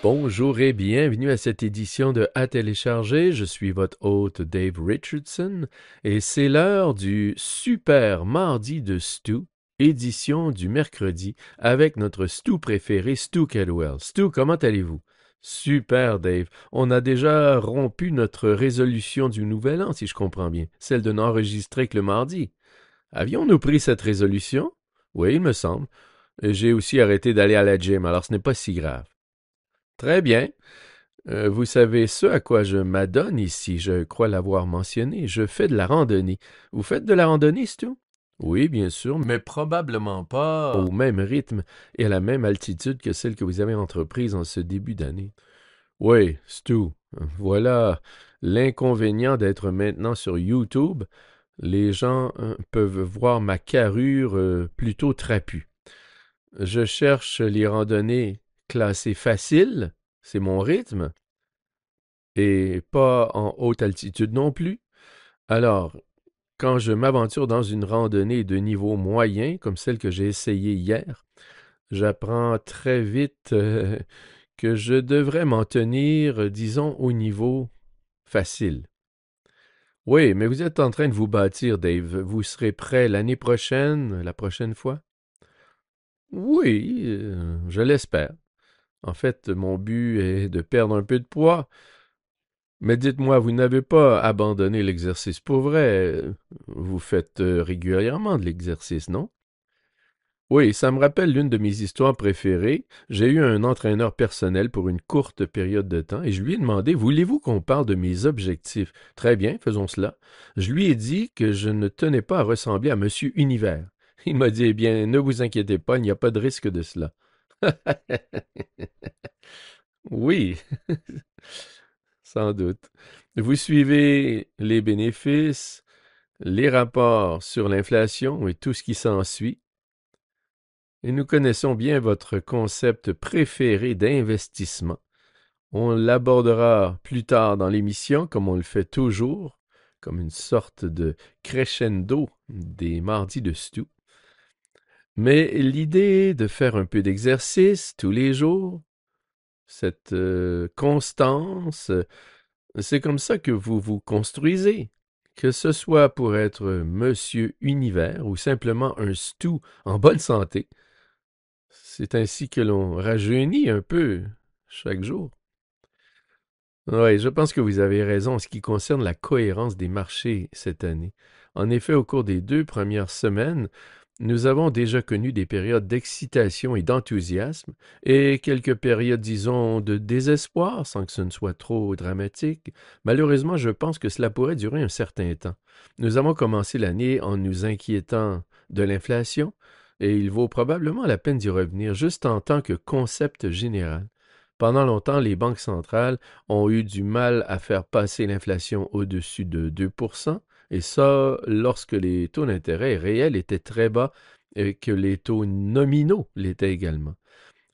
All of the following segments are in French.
Bonjour et bienvenue à cette édition de À télécharger. Je suis votre hôte Dave Richardson et c'est l'heure du super mardi de Stu, édition du mercredi avec notre Stu préféré, Stu Cadwell. Stu, comment allez-vous? Super Dave. On a déjà rompu notre résolution du nouvel an, si je comprends bien, celle de n'enregistrer que le mardi. Avions-nous pris cette résolution? Oui, il me semble. J'ai aussi arrêté d'aller à la gym, alors ce n'est pas si grave. Très bien. Vous savez ce à quoi je m'adonne ici, je crois l'avoir mentionné. Je fais de la randonnée. Vous faites de la randonnée, Stu? Oui, bien sûr, mais probablement pas au même rythme et à la même altitude que celle que vous avez entreprise en ce début d'année. Oui, Stu, voilà l'inconvénient d'être maintenant sur YouTube. Les gens peuvent voir ma carrure plutôt trapue. Je cherche les randonnées classées faciles, c'est mon rythme, et pas en haute altitude non plus. Alors, quand je m'aventure dans une randonnée de niveau moyen, comme celle que j'ai essayée hier, j'apprends très vite que je devrais m'en tenir, disons, au niveau facile. Oui, mais vous êtes en train de vous bâtir, Dave. Vous serez prêt l'année prochaine, la prochaine fois? Oui, je l'espère. En fait, mon but est de perdre un peu de poids. Mais dites-moi, vous n'avez pas abandonné l'exercice pour vrai. Vous faites régulièrement de l'exercice, non? Oui, ça me rappelle l'une de mes histoires préférées. J'ai eu un entraîneur personnel pour une courte période de temps et je lui ai demandé, voulez-vous qu'on parle de mes objectifs? Très bien, faisons cela. Je lui ai dit que je ne tenais pas à ressembler à Monsieur Univers. Il m'a dit, eh bien, ne vous inquiétez pas, il n'y a pas de risque de cela. Oui, sans doute. Vous suivez les bénéfices, les rapports sur l'inflation et tout ce qui s'ensuit, et nous connaissons bien votre concept préféré d'investissement. On l'abordera plus tard dans l'émission, comme on le fait toujours, comme une sorte de crescendo des mardis de Stu. Mais l'idée de faire un peu d'exercice tous les jours, cette constance, c'est comme ça que vous vous construisez. Que ce soit pour être Monsieur Univers ou simplement un Stu en bonne santé, c'est ainsi que l'on rajeunit un peu chaque jour. Oui, je pense que vous avez raison en ce qui concerne la cohérence des marchés cette année. En effet, au cours des 2 premières semaines, nous avons déjà connu des périodes d'excitation et d'enthousiasme et quelques périodes, disons, de désespoir, sans que ce ne soit trop dramatique. Malheureusement, je pense que cela pourrait durer un certain temps. Nous avons commencé l'année en nous inquiétant de l'inflation et il vaut probablement la peine d'y revenir juste en tant que concept général. Pendant longtemps, les banques centrales ont eu du mal à faire passer l'inflation au-dessus de 2%, et ça lorsque les taux d'intérêt réels étaient très bas et que les taux nominaux l'étaient également.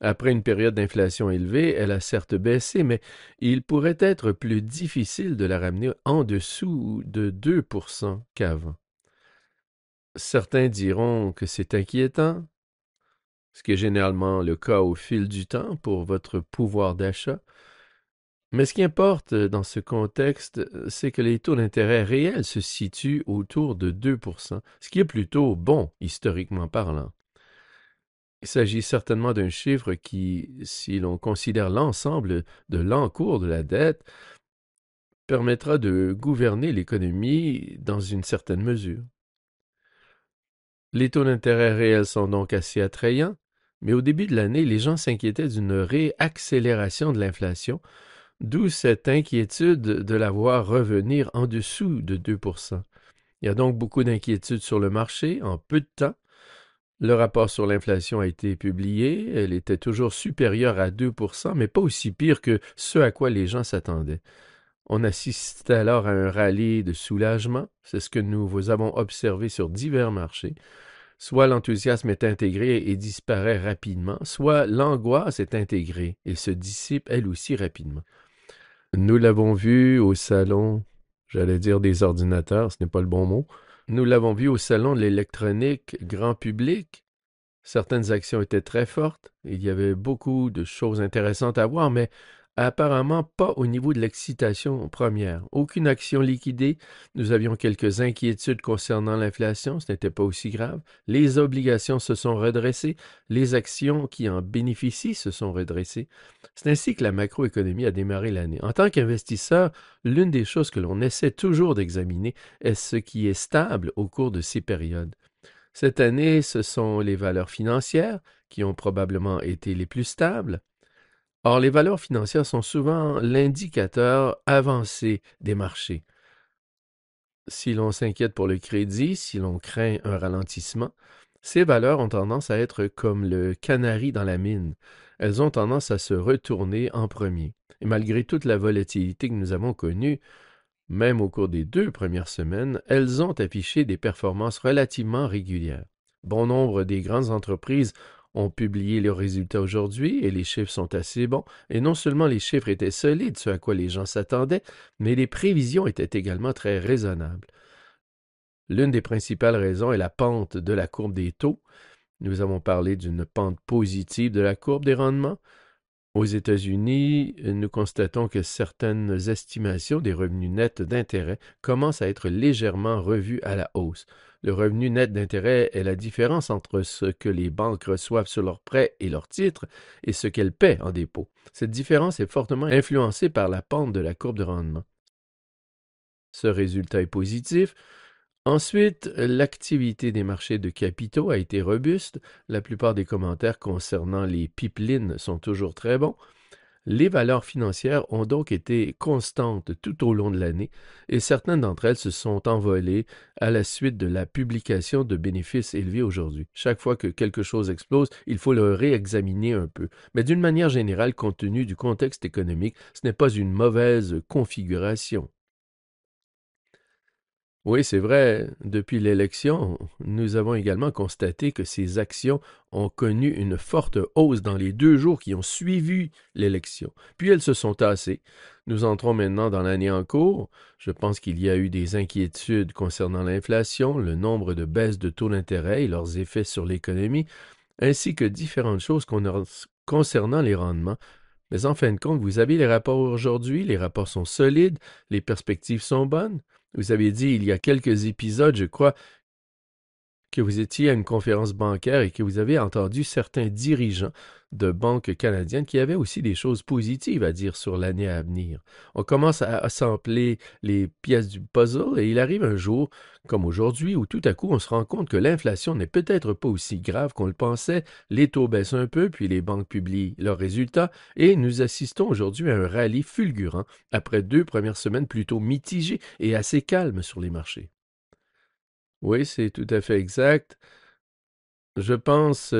Après une période d'inflation élevée, elle a certes baissé, mais il pourrait être plus difficile de la ramener en dessous de 2% qu'avant. Certains diront que c'est inquiétant, ce qui est généralement le cas au fil du temps pour votre pouvoir d'achat. Mais ce qui importe dans ce contexte, c'est que les taux d'intérêt réels se situent autour de 2%, ce qui est plutôt bon, historiquement parlant. Il s'agit certainement d'un chiffre qui, si l'on considère l'ensemble de l'encours de la dette, permettra de gouverner l'économie dans une certaine mesure. Les taux d'intérêt réels sont donc assez attrayants, mais au début de l'année, les gens s'inquiétaient d'une réaccélération de l'inflation, d'où cette inquiétude de la voir revenir en dessous de 2%. Il y a donc beaucoup d'inquiétudes sur le marché en peu de temps. Le rapport sur l'inflation a été publié. Elle était toujours supérieure à 2%, mais pas aussi pire que ce à quoi les gens s'attendaient. On assistait alors à un rallye de soulagement. C'est ce que nous avons observé sur divers marchés. Soit l'enthousiasme est intégré et disparaît rapidement, soit l'angoisse est intégrée et se dissipe elle aussi rapidement. Nous l'avons vu au salon, j'allais dire des ordinateurs, ce n'est pas le bon mot. Nous l'avons vu au salon de l'électronique grand public. Certaines actions étaient très fortes, il y avait beaucoup de choses intéressantes à voir, mais apparemment pas au niveau de l'excitation première. Aucune action liquidée, nous avions quelques inquiétudes concernant l'inflation, ce n'était pas aussi grave. Les obligations se sont redressées, les actions qui en bénéficient se sont redressées. C'est ainsi que la macroéconomie a démarré l'année. En tant qu'investisseur, l'une des choses que l'on essaie toujours d'examiner est ce qui est stable au cours de ces périodes. Cette année, ce sont les valeurs financières qui ont probablement été les plus stables. Or, les valeurs financières sont souvent l'indicateur avancé des marchés. Si l'on s'inquiète pour le crédit, si l'on craint un ralentissement, ces valeurs ont tendance à être comme le canari dans la mine. Elles ont tendance à se retourner en premier. Et malgré toute la volatilité que nous avons connue, même au cours des 2 premières semaines, elles ont affiché des performances relativement régulières. Bon nombre des grandes entreprises ont publié leurs résultats aujourd'hui et les chiffres sont assez bons. Et non seulement les chiffres étaient solides, ce à quoi les gens s'attendaient, mais les prévisions étaient également très raisonnables. L'une des principales raisons est la pente de la courbe des taux. Nous avons parlé d'une pente positive de la courbe des rendements. Aux États-Unis, nous constatons que certaines estimations des revenus nets d'intérêt commencent à être légèrement revues à la hausse. Le revenu net d'intérêt est la différence entre ce que les banques reçoivent sur leurs prêts et leurs titres et ce qu'elles paient en dépôt. Cette différence est fortement influencée par la pente de la courbe de rendement. Ce résultat est positif. Ensuite, l'activité des marchés de capitaux a été robuste. La plupart des commentaires concernant les pipelines sont toujours très bons. Les valeurs financières ont donc été constantes tout au long de l'année et certaines d'entre elles se sont envolées à la suite de la publication de bénéfices élevés aujourd'hui. Chaque fois que quelque chose explose, il faut le réexaminer un peu. Mais d'une manière générale, compte tenu du contexte économique, ce n'est pas une mauvaise configuration. Oui, c'est vrai. Depuis l'élection, nous avons également constaté que ces actions ont connu une forte hausse dans les 2 jours qui ont suivi l'élection. Puis elles se sont tassées. Nous entrons maintenant dans l'année en cours. Je pense qu'il y a eu des inquiétudes concernant l'inflation, le nombre de baisses de taux d'intérêt et leurs effets sur l'économie, ainsi que différentes choses concernant les rendements. Mais en fin de compte, vous avez les rapports aujourd'hui, les rapports sont solides, les perspectives sont bonnes. Vous avez dit il y a quelques épisodes, je crois, que vous étiez à une conférence bancaire et que vous avez entendu certains dirigeants de banques canadiennes qui avaient aussi des choses positives à dire sur l'année à venir. On commence à assembler les pièces du puzzle et il arrive un jour, comme aujourd'hui, où tout à coup on se rend compte que l'inflation n'est peut-être pas aussi grave qu'on le pensait, les taux baissent un peu, puis les banques publient leurs résultats et nous assistons aujourd'hui à un rallye fulgurant après 2 premières semaines plutôt mitigées et assez calmes sur les marchés. Oui, c'est tout à fait exact. Je pense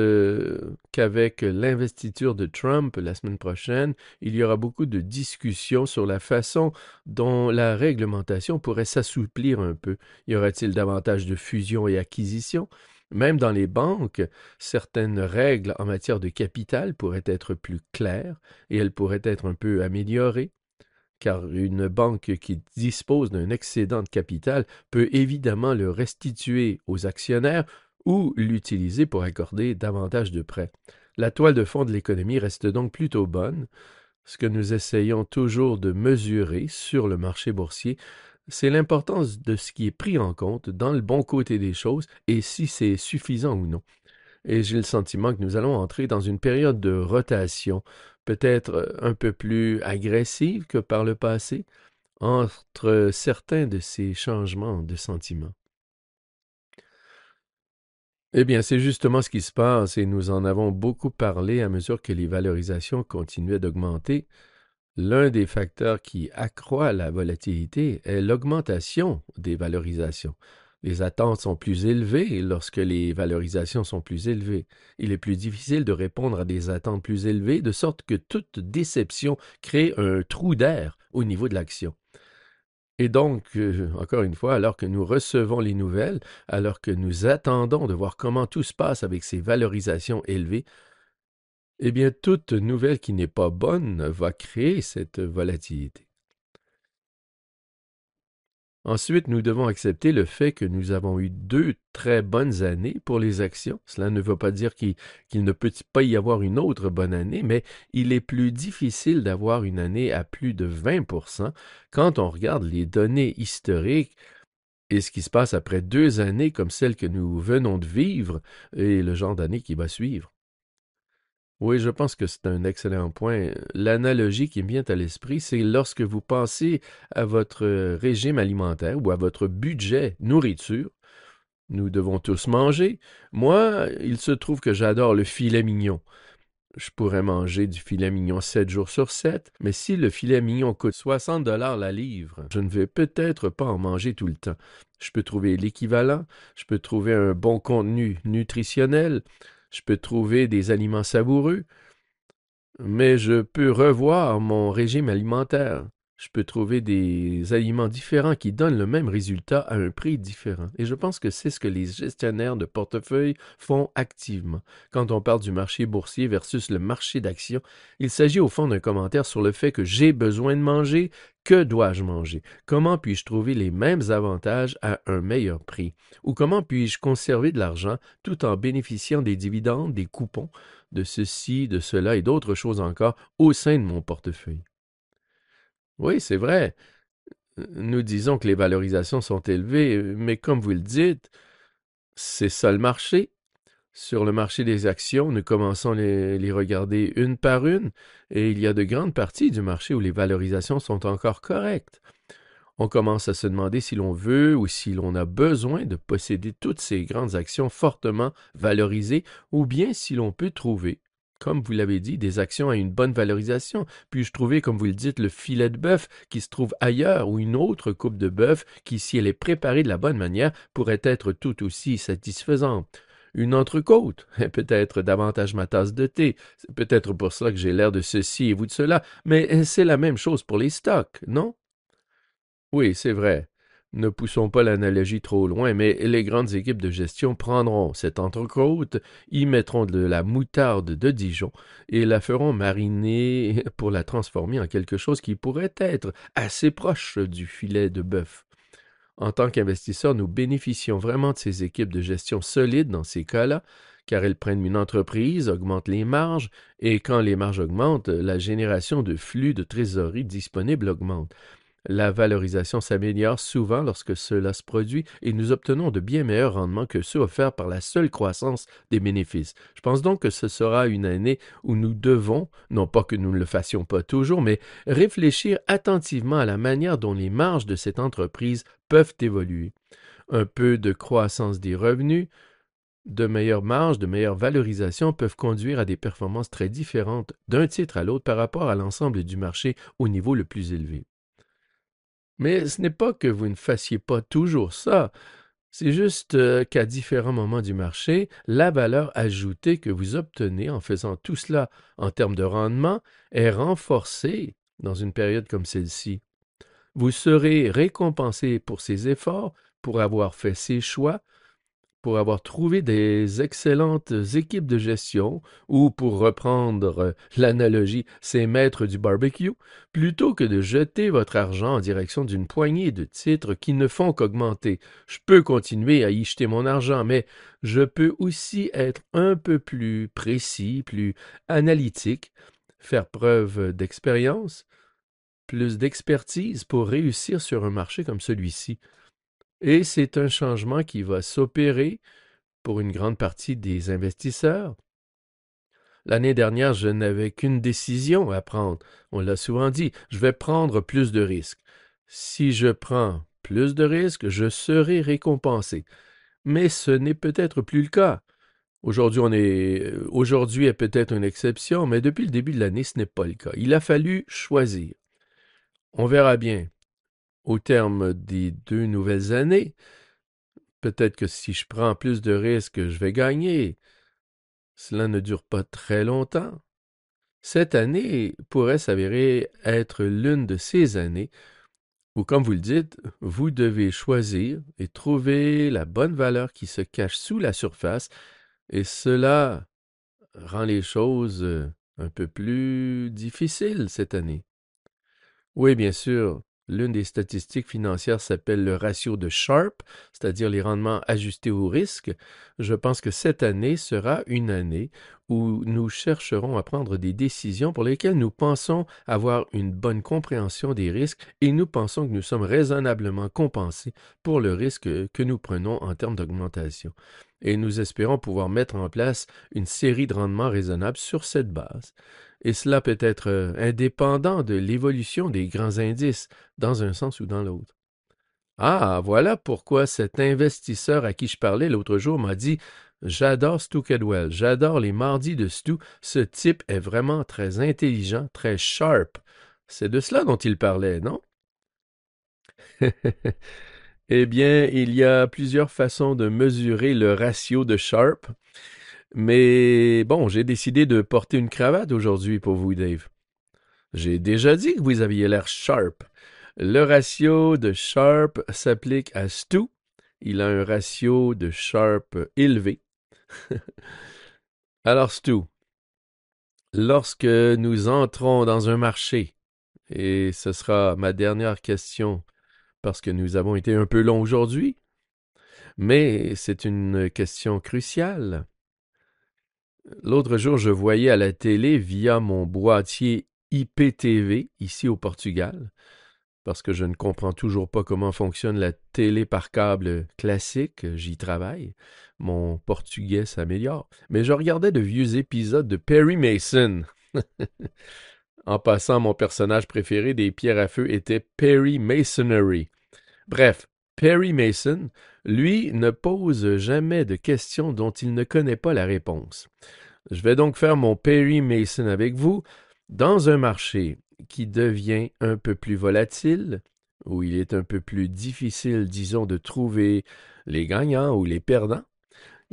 qu'avec l'investiture de Trump la semaine prochaine, il y aura beaucoup de discussions sur la façon dont la réglementation pourrait s'assouplir un peu. Y aura-t-il davantage de fusions et acquisitions? Même dans les banques, certaines règles en matière de capital pourraient être plus claires et elles pourraient être un peu améliorées car une banque qui dispose d'un excédent de capital peut évidemment le restituer aux actionnaires ou l'utiliser pour accorder davantage de prêts. La toile de fond de l'économie reste donc plutôt bonne. Ce que nous essayons toujours de mesurer sur le marché boursier, c'est l'importance de ce qui est pris en compte dans le bon côté des choses et si c'est suffisant ou non. Et j'ai le sentiment que nous allons entrer dans une période de rotation, peut-être un peu plus agressive que par le passé, entre certains de ces changements de sentiments. Eh bien, c'est justement ce qui se passe et nous en avons beaucoup parlé à mesure que les valorisations continuaient d'augmenter. L'un des facteurs qui accroît la volatilité est l'augmentation des valorisations. Les attentes sont plus élevées lorsque les valorisations sont plus élevées. Il est plus difficile de répondre à des attentes plus élevées, de sorte que toute déception crée un trou d'air au niveau de l'action. Et donc, encore une fois, alors que nous recevons les nouvelles, alors que nous attendons de voir comment tout se passe avec ces valorisations élevées, eh bien, toute nouvelle qui n'est pas bonne va créer cette volatilité. Ensuite, nous devons accepter le fait que nous avons eu 2 très bonnes années pour les actions. Cela ne veut pas dire qu'il ne peut pas y avoir une autre bonne année, mais il est plus difficile d'avoir une année à plus de 20% quand on regarde les données historiques et ce qui se passe après 2 années comme celle que nous venons de vivre et le genre d'année qui va suivre. Oui, je pense que c'est un excellent point. L'analogie qui me vient à l'esprit, c'est lorsque vous pensez à votre régime alimentaire ou à votre budget nourriture. Nous devons tous manger. Moi, il se trouve que j'adore le filet mignon. Je pourrais manger du filet mignon 7 jours sur 7, mais si le filet mignon coûte 60 $ la livre, je ne vais peut-être pas en manger tout le temps. Je peux trouver l'équivalent, je peux trouver un bon contenu nutritionnel, je peux trouver des aliments savoureux, mais je peux revoir mon régime alimentaire. Je peux trouver des aliments différents qui donnent le même résultat à un prix différent. Et je pense que c'est ce que les gestionnaires de portefeuille font activement. Quand on parle du marché boursier versus le marché d'actions, il s'agit au fond d'un commentaire sur le fait que j'ai besoin de manger. Que dois-je manger? Comment puis-je trouver les mêmes avantages à un meilleur prix? Ou comment puis-je conserver de l'argent tout en bénéficiant des dividendes, des coupons, de ceci, de cela et d'autres choses encore au sein de mon portefeuille? Oui, c'est vrai. Nous disons que les valorisations sont élevées, mais comme vous le dites, c'est ça le marché. Sur le marché des actions, nous commençons à les regarder une par une, et il y a de grandes parties du marché où les valorisations sont encore correctes. On commence à se demander si l'on veut ou si l'on a besoin de posséder toutes ces grandes actions fortement valorisées, ou bien si l'on peut trouver, comme vous l'avez dit, des actions à une bonne valorisation. Puis-je trouver, comme vous le dites, le filet de bœuf qui se trouve ailleurs ou une autre coupe de bœuf qui, si elle est préparée de la bonne manière, pourrait être tout aussi satisfaisante. Une entrecôte, peut-être davantage ma tasse de thé. C'est peut-être pour cela que j'ai l'air de ceci et vous de cela, mais c'est la même chose pour les stocks, non? Oui, c'est vrai. Ne poussons pas l'analogie trop loin, mais les grandes équipes de gestion prendront cette entrecôte, y mettront de la moutarde de Dijon et la feront mariner pour la transformer en quelque chose qui pourrait être assez proche du filet de bœuf. En tant qu'investisseurs, nous bénéficions vraiment de ces équipes de gestion solides dans ces cas-là, car elles prennent une entreprise, augmentent les marges, et quand les marges augmentent, la génération de flux de trésorerie disponible augmente. La valorisation s'améliore souvent lorsque cela se produit et nous obtenons de bien meilleurs rendements que ceux offerts par la seule croissance des bénéfices. Je pense donc que ce sera une année où nous devons, non pas que nous ne le fassions pas toujours, mais réfléchir attentivement à la manière dont les marges de cette entreprise peuvent évoluer. Un peu de croissance des revenus, de meilleures marges, de meilleure valorisation peuvent conduire à des performances très différentes d'un titre à l'autre par rapport à l'ensemble du marché au niveau le plus élevé. Mais ce n'est pas que vous ne fassiez pas toujours ça, c'est juste qu'à différents moments du marché, la valeur ajoutée que vous obtenez en faisant tout cela en termes de rendement est renforcée dans une période comme celle-ci. Vous serez récompensé pour ces efforts, pour avoir fait ces choix, pour avoir trouvé des excellentes équipes de gestion, ou pour reprendre l'analogie, ces maîtres du barbecue, plutôt que de jeter votre argent en direction d'une poignée de titres qui ne font qu'augmenter. Je peux continuer à y jeter mon argent, mais je peux aussi être un peu plus précis, plus analytique, faire preuve d'expérience, plus d'expertise pour réussir sur un marché comme celui-ci. Et c'est un changement qui va s'opérer pour une grande partie des investisseurs. L'année dernière, je n'avais qu'une décision à prendre. On l'a souvent dit, je vais prendre plus de risques. Si je prends plus de risques, je serai récompensé. Mais ce n'est peut-être plus le cas. Aujourd'hui est peut-être une exception, mais depuis le début de l'année, ce n'est pas le cas. Il a fallu choisir. On verra bien. Au terme des 2 nouvelles années, peut-être que si je prends plus de risques, je vais gagner. Cela ne dure pas très longtemps. Cette année pourrait s'avérer être l'une de ces années où, comme vous le dites, vous devez choisir et trouver la bonne valeur qui se cache sous la surface, et cela rend les choses un peu plus difficiles cette année. Oui, bien sûr, L'une des statistiques financières s'appelle le ratio de Sharpe, c'est-à-dire les rendements ajustés au risque. Je pense que cette année sera une année où nous chercherons à prendre des décisions pour lesquelles nous pensons avoir une bonne compréhension des risques et nous pensons que nous sommes raisonnablement compensés pour le risque que nous prenons en termes d'augmentation. Et nous espérons pouvoir mettre en place une série de rendements raisonnables sur cette base. Et cela peut être indépendant de l'évolution des grands indices, dans un sens ou dans l'autre. Ah, voilà pourquoi cet investisseur à qui je parlais l'autre jour m'a dit « J'adore Stu Kedwell, j'adore les mardis de Stu, ce type est vraiment très intelligent, très sharp. » C'est de cela dont il parlait, non? Eh bien, il y a plusieurs façons de mesurer le ratio de Sharpe, mais bon, j'ai décidé de porter une cravate aujourd'hui pour vous, Dave. J'ai déjà dit que vous aviez l'air sharp. Le ratio de Sharpe s'applique à Stu. Il a un ratio de Sharpe élevé. Alors, Stu, lorsque nous entrons dans un marché, et ce sera ma dernière question parce que nous avons été un peu longs aujourd'hui, mais c'est une question cruciale. L'autre jour, je voyais à la télé via mon boîtier IPTV, ici au Portugal, parce que je ne comprends toujours pas comment fonctionne la télé par câble classique, j'y travaille. Mon portugais s'améliore. Mais je regardais de vieux épisodes de Perry Mason. En passant, mon personnage préféré des pierres à feu était Perry Masonry. Bref, Perry Mason, lui, ne pose jamais de questions dont il ne connaît pas la réponse. Je vais donc faire mon Perry Mason avec vous dans un marché qui devient un peu plus volatile, où il est un peu plus difficile, disons, de trouver les gagnants ou les perdants.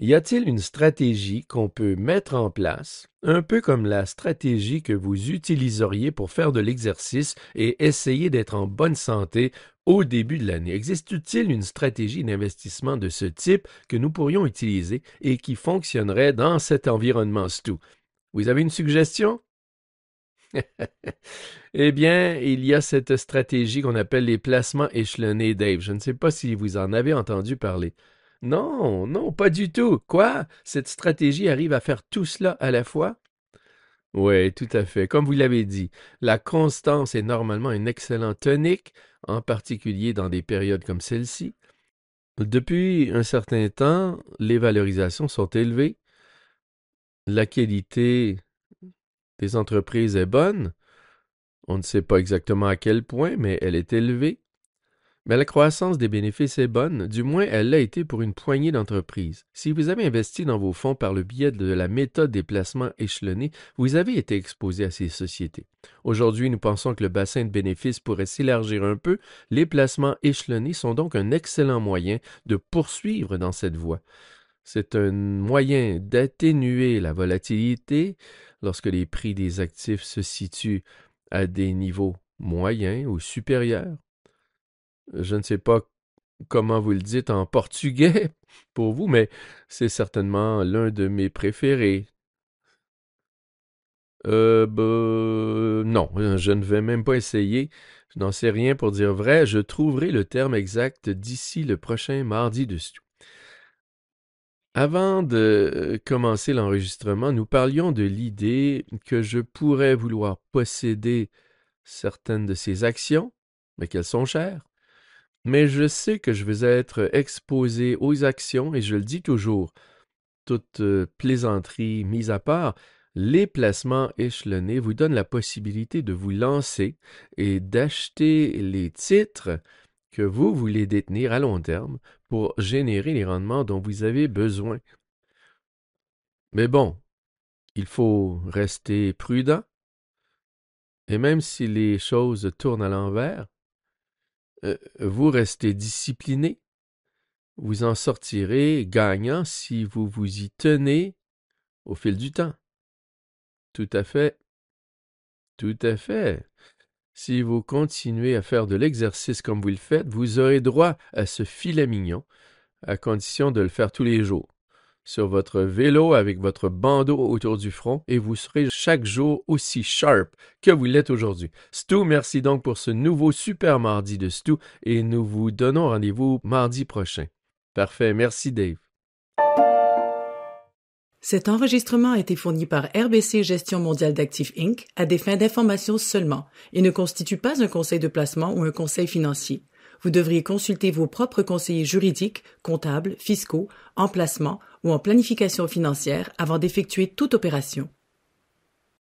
Y a-t-il une stratégie qu'on peut mettre en place, un peu comme la stratégie que vous utiliseriez pour faire de l'exercice et essayer d'être en bonne santé au début de l'année? Existe-t-il une stratégie d'investissement de ce type que nous pourrions utiliser et qui fonctionnerait dans cet environnement Stu? Vous avez une suggestion? Eh bien, il y a cette stratégie qu'on appelle les placements échelonnés, Dave. Je ne sais pas si vous en avez entendu parler. Non, non, pas du tout. Quoi? Cette stratégie arrive à faire tout cela à la fois? Oui, tout à fait. Comme vous l'avez dit, la constance est normalement une excellente tonique, en particulier dans des périodes comme celle-ci. Depuis un certain temps, les valorisations sont élevées, la qualité des entreprises est bonne, on ne sait pas exactement à quel point, mais elle est élevée. Mais la croissance des bénéfices est bonne, du moins elle l'a été pour une poignée d'entreprises. Si vous avez investi dans vos fonds par le biais de la méthode des placements échelonnés, vous avez été exposé à ces sociétés. Aujourd'hui, nous pensons que le bassin de bénéfices pourrait s'élargir un peu. Les placements échelonnés sont donc un excellent moyen de poursuivre dans cette voie. C'est un moyen d'atténuer la volatilité lorsque les prix des actifs se situent à des niveaux moyens ou supérieurs. Je ne sais pas comment vous le dites en portugais pour vous, mais c'est certainement l'un de mes préférés. Non, je ne vais même pas essayer. Je n'en sais rien pour dire vrai. Je trouverai le terme exact d'ici le prochain mardi dessus. Avant de commencer l'enregistrement, nous parlions de l'idée que je pourrais vouloir posséder certaines de ces actions, mais qu'elles sont chères. Mais je sais que je vais être exposé aux actions, et je le dis toujours, toute plaisanterie mise à part, les placements échelonnés vous donnent la possibilité de vous lancer et d'acheter les titres que vous voulez détenir à long terme pour générer les rendements dont vous avez besoin. Mais bon, il faut rester prudent, et même si les choses tournent à l'envers, vous restez discipliné. Vous en sortirez gagnant si vous vous y tenez au fil du temps. Tout à fait. Tout à fait. Si vous continuez à faire de l'exercice comme vous le faites, vous aurez droit à ce filet mignon, à condition de le faire tous les jours. sur votre vélo avec votre bandeau autour du front et vous serez chaque jour aussi sharp que vous l'êtes aujourd'hui. Stu, merci donc pour ce nouveau super mardi de Stu et nous vous donnons rendez-vous mardi prochain. Parfait, merci Dave. Cet enregistrement a été fourni par RBC Gestion mondiale d'actifs Inc. à des fins d'information seulement et ne constitue pas un conseil de placement ou un conseil financier. Vous devriez consulter vos propres conseillers juridiques, comptables, fiscaux, en placement ou en planification financière avant d'effectuer toute opération.